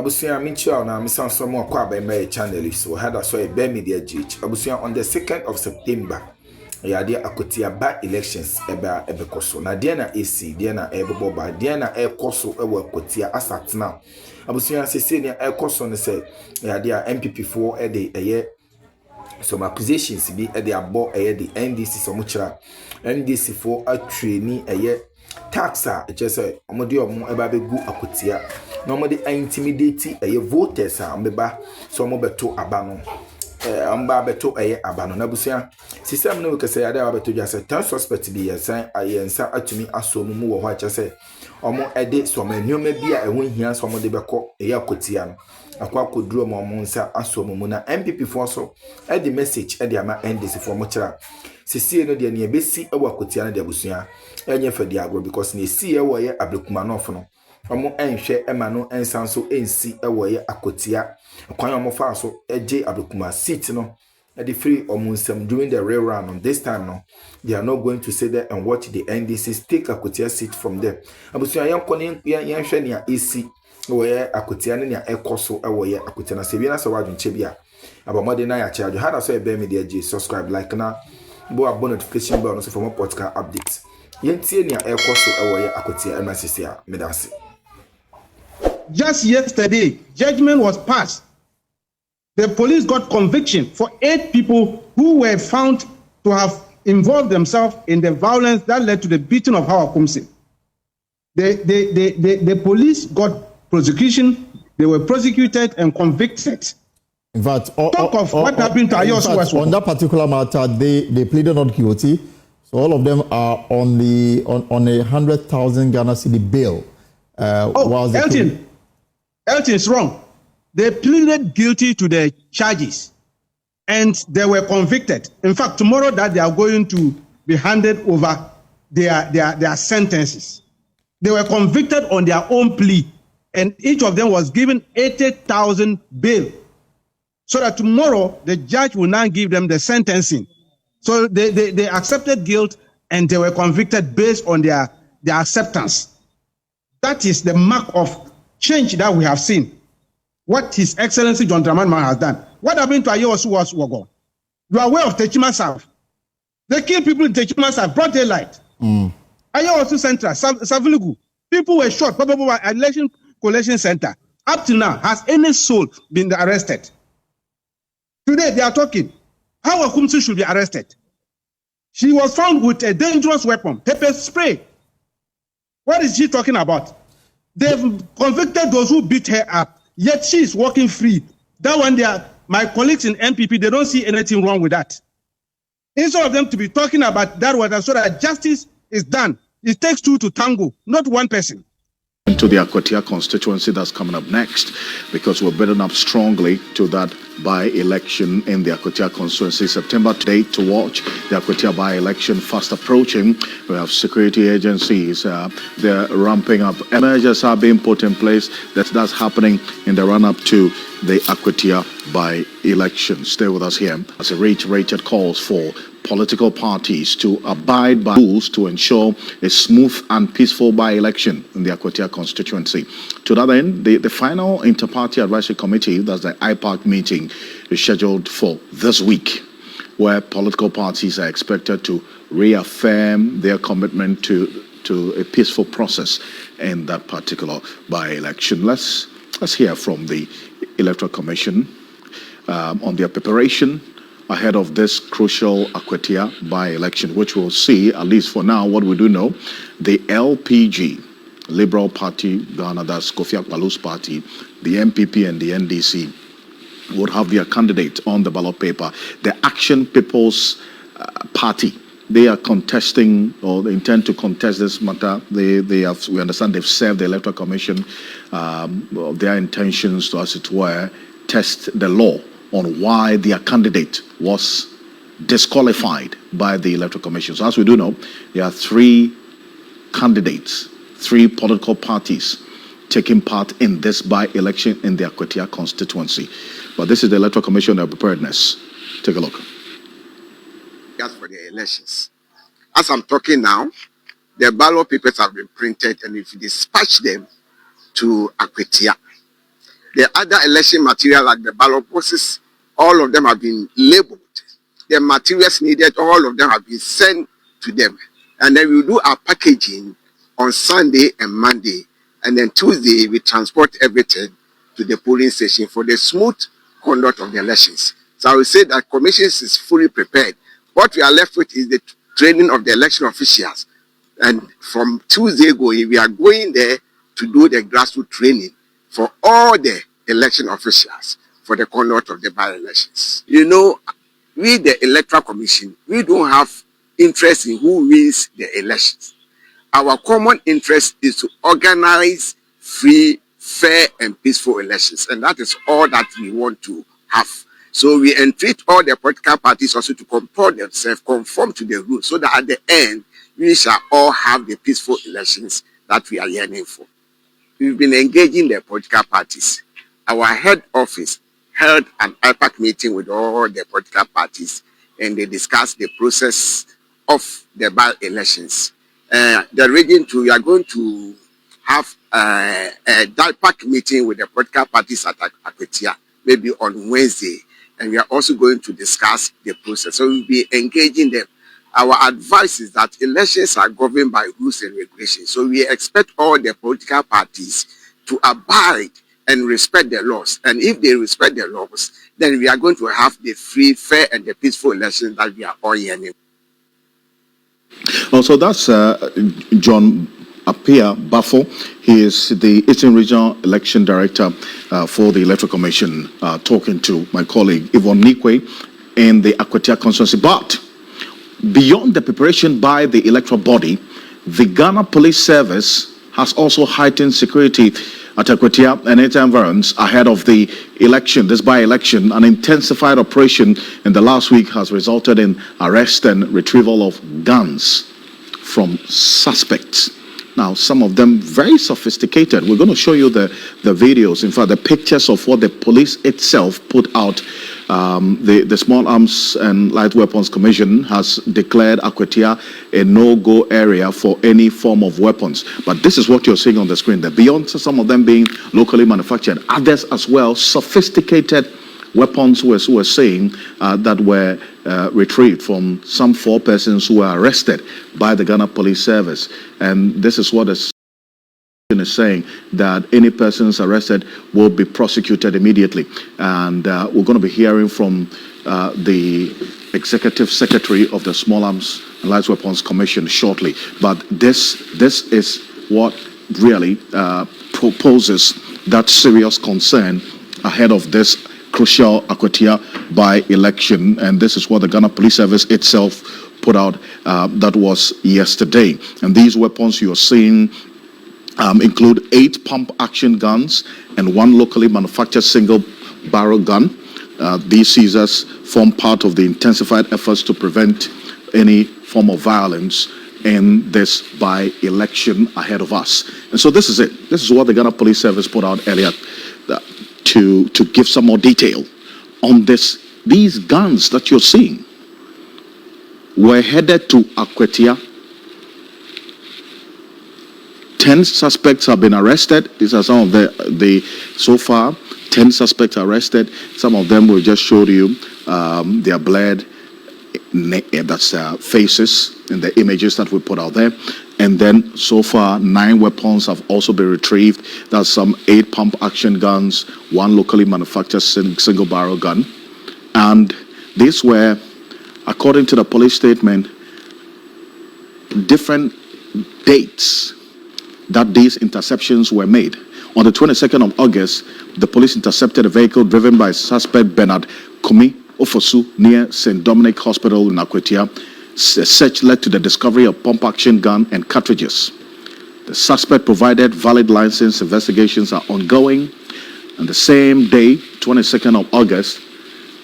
Abusia Minchia na Miss Somo kwa by my channel so had a so a bear media judge. Abusia on the 2nd of September. Ya dia Akwatia by elections eba ebekoso. Na dia na AC, dia na ebeboba, dia na ekoso ewa Akwatia asatna. Abusia sese ni ekoso ne se ya dia MPP4 ede eye some accusations bi e de abo eye the NDC so muchra NDC for a trainee eye taxa just omode omo eba begu Akwatia na omode intimidate eye voters a mbeba so omo beto abano amba beto eye abano na busia system no kese ya da beto jase tan suspect bi yesan ayensa atumi asomu mu wo ho a chese omo ede so manuoma bi a ehun hia so omo de beko eye Akwatia no akwa koduro mo nsa asomu mu na MPP4 so e the message e the ama NDC for mo kira sisi no de ne ebesi ewa Akwatia na de abusia enye fadi agro because ne si ewo ye ablekuma no ofo no omo enhwe ema no ensan so ensi ewo ye Akwatia kwan omo fa so eje ablekuma seat no the free omunsem during the real run on this time no they are not going to sit there and watch the NDCs take Akwatia seat from them abusia yanko ne yanhwe ne AC where Akwatia ne ekoso ewo ye Akwatia na sebi na se wadunche bia abamode na ya charge how so e be media g subscribe like na bo abon notification bell no so for more podcast updates yentie ne ekoso ewo ye Akwatia MSC a medase. Just yesterday judgment was passed. The police got conviction for 8 people who were found to have involved themselves in the violence that led to the beating of Hawa Kumsi. The police got prosecution, they were prosecuted and convicted. In fact, talk of what happened to Ayos on that particular matter, they pleaded not guilty. So all of them are on a 100,000 Ghana cedi bail. Elton's wrong. They pleaded guilty to the charges and they were convicted. In fact, tomorrow that they are going to be handed over their sentences. They were convicted on their own plea and each of them was given 80,000 bail. So that tomorrow the judge will now give them the sentencing. So they accepted guilt and they were convicted based on their acceptance. That is the mark of change that we have seen. What His Excellency John Dramani Mahama has done. What happened to Ayosu Wogo? You are aware of Techima South. They killed people in Techima South, broad daylight. Ayosu Central, Savilugu. People were shot, probably by election collection center. Up to now, has any soul been arrested? Today they are talking. How Akumsi should be arrested? She was found with a dangerous weapon, pepper spray. What is she talking about? They've convicted those who beat her up. Yet she is walking free. That one there, my colleagues in MPP, they don't see anything wrong with that. Instead of them to be talking about that water so that justice is done, it takes 2 to tango, not 1 person. To the Akwatia constituency that's coming up next, because we're building up strongly to that by-election in the Akwatia constituency. September today to watch the Akwatia by-election fast approaching. We have security agencies, they're ramping up. Measures are being put in place. That's happening in the run-up to the Akwatia by-election. Stay with us here as a reiterated calls for political parties to abide by rules to ensure a smooth and peaceful by-election in the Akwatia constituency. To that end, the final Inter-Party Advisory Committee, that's the IPAC meeting, is scheduled for this week, where political parties are expected to reaffirm their commitment to a peaceful process in that particular by-election. Let's hear from the Electoral Commission on their preparation ahead of this crucial Akwatia by-election, which we'll see, at least for now, what we do know, the LPG, Liberal Party Ghana, that's Kofi Akpaloo's party, the MPP and the NDC would have their candidate on the ballot paper. The Action People's Party, they are contesting, or they intend to contest this matter. We understand they've served the Electoral Commission of their intentions to, as it were, test the law on why their candidate was disqualified by the Electoral Commission. So as we do know, there are 3 candidates, 3 political parties taking part in this by-election in the Akwatia constituency. But this is the Electoral Commission of preparedness. Take a look. As for the elections, as I'm talking now, the ballot papers have been printed, and if you dispatch them to Akwatia, The other election material, like the ballot boxes, all of them have been labeled. The materials needed, all of them have been sent to them. And then we do our packaging on Sunday and Monday. And then Tuesday, we transport everything to the polling station for the smooth conduct of the elections. So I will say that commissions is fully prepared. What we are left with is the training of the election officials. And from Tuesday going, we are going there to do the grassroots training for all the election officials for the conduct of the by-elections. You know, we, the Electoral Commission, we don't have interest in who wins the elections. Our common interest is to organize free, fair, and peaceful elections. And that is all that we want to have. So we entreat all the political parties also to comport themselves, conform to the rules, so that at the end, we shall all have the peaceful elections that we are yearning for. We've been engaging the political parties. Our head office held an IPAC meeting with all the political parties, and they discussed the process of the by-elections. The region too, we are going to have a DIPAC meeting with the political parties at Akwatia, maybe on Wednesday, and we are also going to discuss the process. So we'll be engaging them. Our advice is that elections are governed by rules and regulations. So we expect all the political parties to abide and respect the laws. And if they respect the laws, then we are going to have the free, fair, and the peaceful elections that we are all yearning. Also, that's John Apia Bafo. He is the Eastern Regional Election Director for the Electoral Commission, talking to my colleague Yvonne Nikwe in the Akwatia constituency. But beyond the preparation by the electoral body, the Ghana Police Service has also heightened security at Akwatia and its environs ahead of the election, this by-election. An intensified operation in the last week has resulted in arrest and retrieval of guns from suspects. Now, some of them very sophisticated. We're going to show you the videos, in fact, the pictures of what the police itself put out. The Small Arms and Light Weapons Commission has declared Akwatia a no-go area for any form of weapons. But this is what you're seeing on the screen there. Beyond some of them being locally manufactured, others as well, sophisticated weapons we're saying that were retrieved from some 4 persons who were arrested by the Ghana Police Service. And this is what is saying, that any persons arrested will be prosecuted immediately. And we're going to be hearing from the Executive Secretary of the Small Arms and Light Weapons Commission shortly. But this is what really proposes that serious concern ahead of this crucial Akwatia by-election, and this is what the Ghana Police Service itself put out. That was yesterday. And these weapons you're seeing include 8 pump-action guns and 1 locally manufactured single-barrel gun. These seizures form part of the intensified efforts to prevent any form of violence in this by-election ahead of us. And so this is it. This is what the Ghana Police Service put out earlier, to give some more detail on this. These guns that you're seeing were headed to Akwatia. 10 suspects have been arrested. These are some of the so far 10 suspects arrested. Some of them we just showed you their blurred faces in the images that we put out there. And then so far 9 weapons have also been retrieved. That's some 8 pump action guns, 1 locally manufactured single barrel gun. And these were, according to the police statement, different dates that these interceptions were made. On the 22nd of August, the police intercepted a vehicle driven by suspect Bernard Kumi Ofosu near St. Dominic Hospital in Akwatia. A search led to the discovery of pump-action gun and cartridges. The suspect provided valid license. Investigations are ongoing. And the same day, 22nd of August,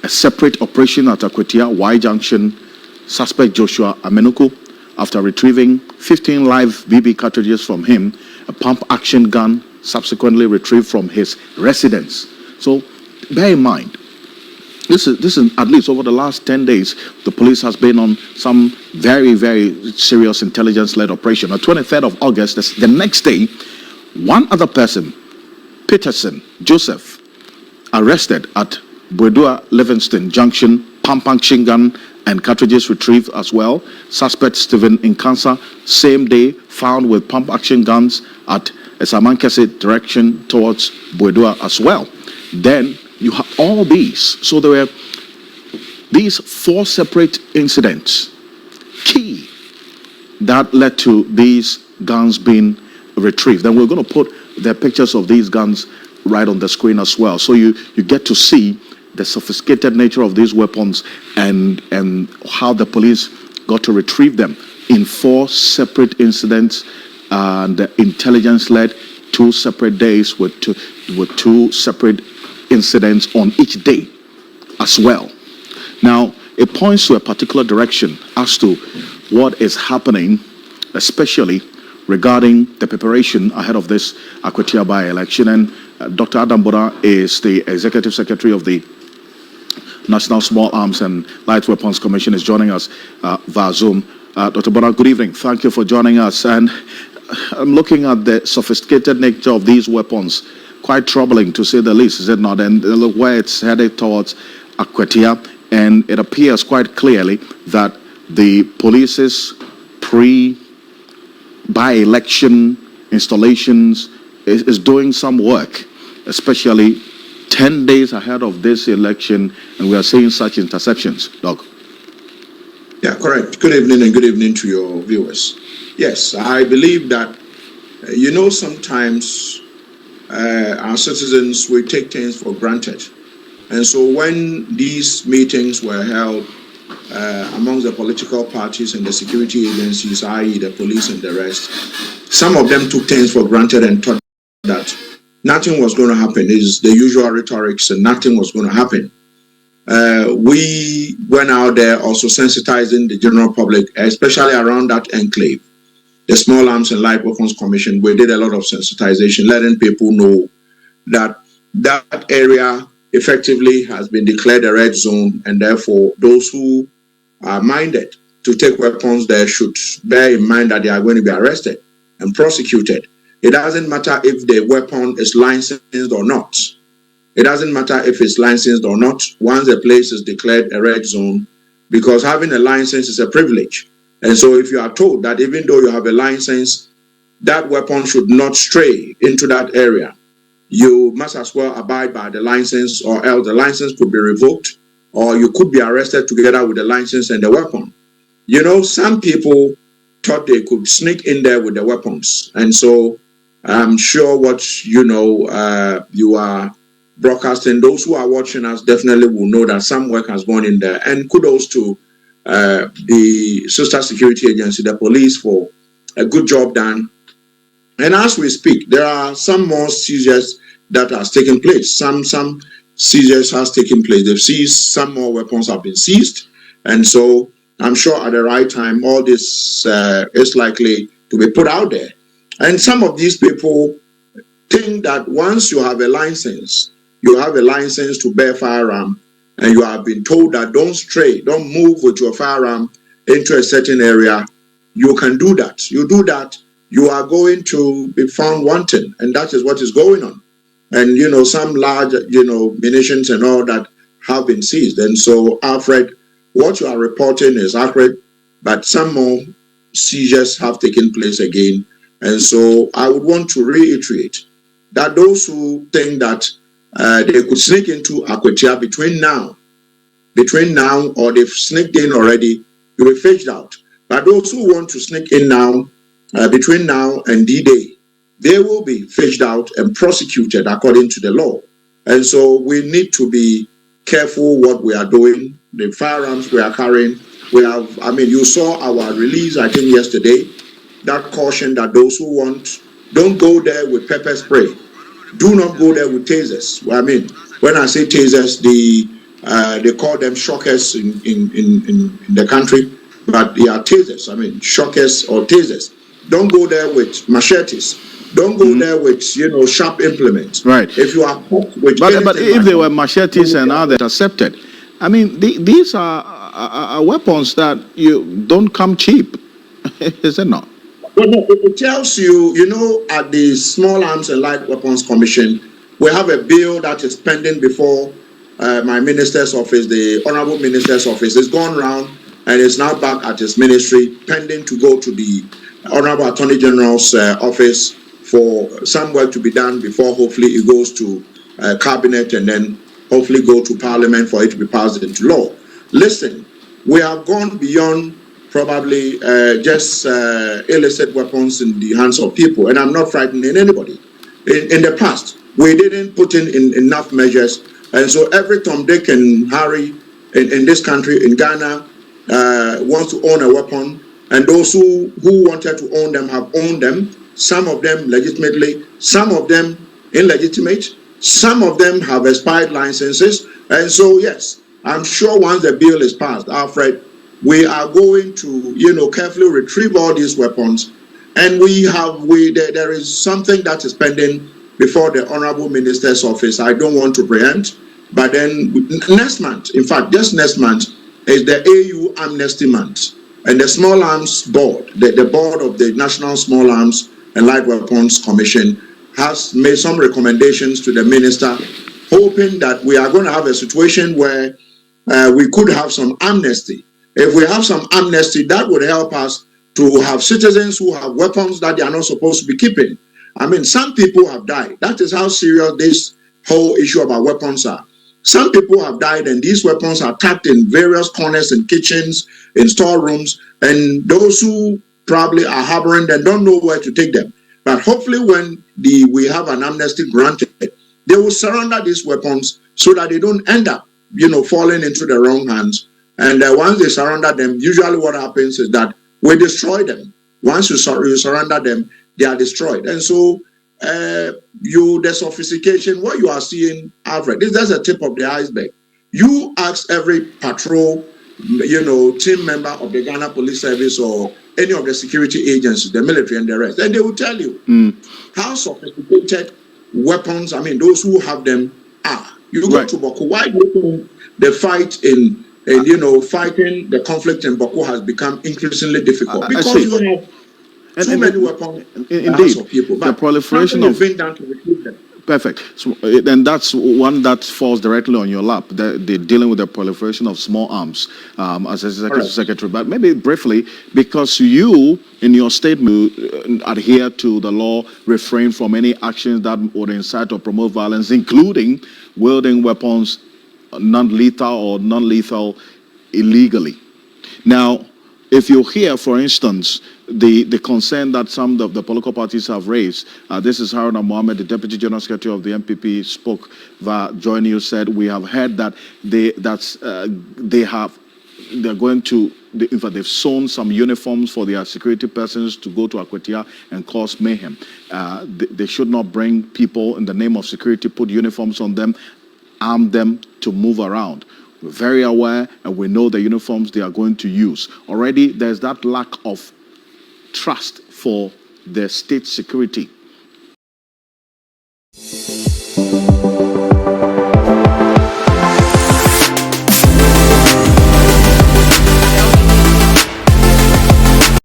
a separate operation at Akwatia Y Junction, suspect Joshua Amenuku, after retrieving 15 live BB cartridges from him, a pump-action gun subsequently retrieved from his residence. So bear in mind, this is at least over the last 10 days, the police has been on some very, very serious intelligence-led operation. On 23rd of August, the next day, one other person, Peterson Joseph, arrested at Bredua Livingston Junction, pump action gun and cartridges retrieved as well. Suspect Stephen Inkansa, same day, found with pump action guns at Esamankese direction towards Bredua as well. Then you have all these. So there were these 4 separate incidents, key, that led to these guns being retrieved. And we're going to put the pictures of these guns right on the screen as well. So you get to see the sophisticated nature of these weapons and how the police got to retrieve them in 4 separate incidents, and the intelligence led 2 separate days with two separate incidents on each day as well. Now, it points to a particular direction as to what is happening, especially regarding the preparation ahead of this Akwatia by-election. And Dr. Adam Boda is the Executive Secretary of the National Small Arms and Light Weapons Commission, is joining us via Zoom. Dr. Boda, good evening. Thank you for joining us. And I'm looking at the sophisticated nature of these weapons. Quite troubling, to say the least, is it not? And look where it's headed towards Akwatia. And it appears quite clearly that the police's by-election installations is doing some work, especially 10 days ahead of this election, and we are seeing such interceptions. Doc. Yeah, correct. Good evening, and good evening to your viewers. Yes, I believe that, sometimes our citizens will take things for granted. And so when these meetings were held among the political parties and the security agencies, i.e. the police and the rest, some of them took things for granted and thought that nothing was going to happen. Is the usual rhetorics, and nothing was going to happen. We went out there also sensitizing the general public, especially around that enclave. The Small Arms and Light Weapons Commission, we did a lot of sensitization, letting people know that that area effectively has been declared a red zone, and therefore those who are minded to take weapons there should bear in mind that they are going to be arrested and prosecuted. It doesn't matter if the weapon is licensed or not. It doesn't matter if it's licensed or not once a place is declared a red zone, because having a license is a privilege. And so if you are told that even though you have a license, that weapon should not stray into that area, you must as well abide by the license, or else the license could be revoked, or you could be arrested together with the license and the weapon. Some people thought they could sneak in there with the weapons. And so I'm sure what you are broadcasting, those who are watching us definitely will know that some work has gone in there. And kudos to the sister security agency, the police, for a good job done. And as we speak, there are some more seizures that has taken place. Some seizures has taken place. They've seized, some more weapons have been seized. And so I'm sure at the right time, all this is likely to be put out there. And some of these people think that once you have a license to bear firearm, and you have been told that don't stray, don't move with your firearm into a certain area, you can do that. You do that, you are going to be found wanting, and that is what is going on. And some large munitions and all that have been seized. And so, Alfred, what you are reporting is accurate, but some more seizures have taken place again. And so I would want to reiterate that those who think that they could sneak into Akwatia between now, or they've sneaked in already, you will be fetched out. But those who want to sneak in now, between now and D-Day, they will be fetched out and prosecuted according to the law. And so we need to be careful what we are doing. The firearms we are carrying, you saw our release, I think yesterday, that caution that those who want, don't go there with pepper spray. Do not go there with tasers. When I say tasers, they call them shockers in the country, but they are tasers. Shockers or tasers. Don't go there with machetes. Don't go there with sharp implements. Right. If you are with but if they were machetes and are intercepted, these are weapons that you don't come cheap. Is it not? Well, no, it tells you, at the Small Arms and Light Weapons Commission, We have a bill that is pending before my minister's office, the Honorable Minister's office. It's gone round and is now back at his ministry, pending to go to the Honorable Attorney General's office for some work to be done before hopefully it goes to cabinet and then hopefully go to parliament for it to be passed into law. Listen, we have gone beyond probably just illicit weapons in the hands of people, and I'm not frightening anybody. In the past, we didn't put in enough measures, and so every Tom, Dick, and Harry in this country, in Ghana, wants to own a weapon, and those who wanted to own them have owned them, some of them legitimately, some of them illegitimate, some of them have expired licenses, and so yes, I'm sure once the bill is passed, Alfred, we are going to, carefully retrieve all these weapons, and there is something that is pending before the Honorable Minister's office. I don't want to preempt, but then next month, in fact, just next month, is the AU Amnesty Month, and the Small Arms Board, the board of the National Small Arms and Light Weapons Commission, has made some recommendations to the minister, hoping that we are going to have a situation where we could have some amnesty. If we have some amnesty, that would help us to have citizens who have weapons that they are not supposed to be keeping. I mean, some people have died. That is how serious this whole issue about weapons are. Some people have died, and these weapons are tucked in various corners in kitchens, in storerooms, and those who probably are harboring them don't know where to take them. But hopefully when we have an amnesty granted, they will surrender these weapons so that they don't end up, falling into the wrong hands. And once they surrender them, usually what happens is that we destroy them. Once you surrender them, they are destroyed. And so the sophistication, what you are seeing, Alfred, this is just a tip of the iceberg. You ask every patrol, team member of the Ghana Police Service or any of the security agencies, the military and the rest, and they will tell you how sophisticated weapons, those who have them are. You go to Boko, why do you think the fight in fighting the conflict in Boko has become increasingly difficult? Because you have too many weapons in the hands of people. But the proliferation of being done to retrieve them. Perfect. So, and that's one that falls directly on your lap. They're dealing with the proliferation of small arms as Executive Secretary. But maybe briefly, because you, in your statement, adhere to the law, refrain from any actions that would incite or promote violence, including wielding weapons non-lethal or non-lethal illegally. Now, if you hear, for instance, the concern that some of the political parties have raised, this is Haruna Mohammed, the Deputy General Secretary of the MPP, spoke via Joy News, said, we have heard that they're going to, in fact, they've sewn some uniforms for their security persons to go to Akwatia and cause mayhem. They should not bring people in the name of security, put uniforms on them, arm them to move around. We're very aware, and we know the uniforms they are going to use. Already, there's that lack of trust for the state security